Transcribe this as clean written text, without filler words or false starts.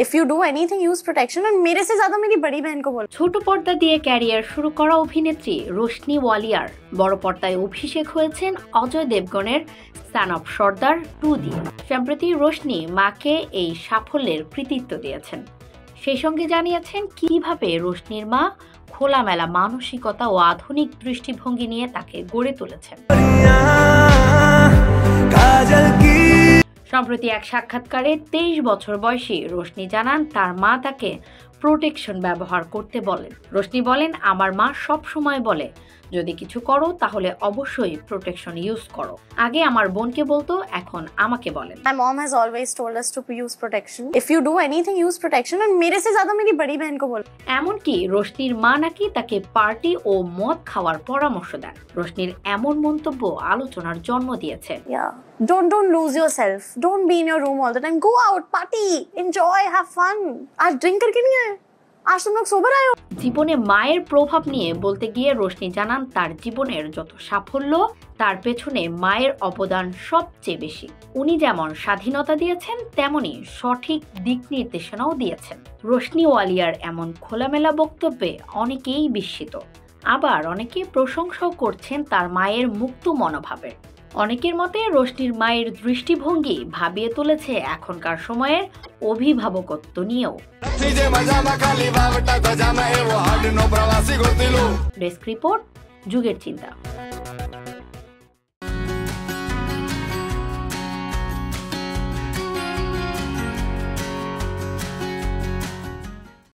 If you do anything use protection, और मेरे से ज्यादा मेरी बड़ी बहन को बोलो। ছোট পর্দা দিয়ে ক্যারিয়ার শুরু করা অভিনেত্রী রোশনি ওয়ালিয়ার বড় পর্দায় অভিষেক হয়েছেন অজয় দেবগনের সান অফ সর্দার 2 দিয়ে। সম্প্রতি রোশনি মাকে এই সাফল্যের কৃতিত্ব দিয়েছেন। সেই সঙ্গে জানিয়েছেন কিভাবে রোশনির মা খোলামেলা মানসিকতা ও আধুনিক দৃষ্টিভঙ্গি নিয়ে তাকে গড়ে তুলেছেন। সম্প্রতি এক সাক্ষাৎকারে 23 বছর বয়সী রোশনি জানান তার মা তাকে প্রোটেকশন ব্যবহার করতে বলেন। রোশনি বলেন, আমার মা সব সময় বলে যদি কিছু করো তাহলে অবশ্যই প্রোটেকশন ইউজ করো। আগে আমার বোনকে বলতো, এখন আমাকে বলেন। My mom has always told us to use protection. If you do anything, use protection. और मेरे से ज्यादा मेरी बड़ी बहन को बोलो। এমনকি রোশনির মা নাকি তাকে পার্টি ও মদ খাওয়ার পরামর্শ দেন। রোশনির এমন মন্তব্য আলোচনার জন্ম দিয়েছে। Yeah. Don't lose yourself. Don't be in your room all the time. Go out, party, enjoy, have fun. आज drink करके नहीं आए? आज तुम लोग सोबर आए हो? জীবনে মায়ের প্রভাব নিয়ে বলতে গিয়ে রোশনি জানান তার জীবনের যত সাফল্য তার পেছনে মায়ের অবদান সবচেয়ে বেশি। উনি যেমন স্বাধীনতা দিয়েছেন তেমনি সঠিক দিক নির্দেশনাও দিয়েছেন। রোশনি ওয়ালিয়ার এমন খোলামেলা বক্তব্যে অনেকেই বিস্মিত, আবার অনেকে প্রশংসাও করছেন তার মায়ের মুক্ত মনোভাবের। অনেকের মতে রোশনির মায়ের দৃষ্টিভঙ্গি ভাবিয়ে তুলেছে এখনকার সময়ের অভিভাবকত্ব নিয়েও। ডেস্ক রিপোর্ট, যুগের চিন্তা।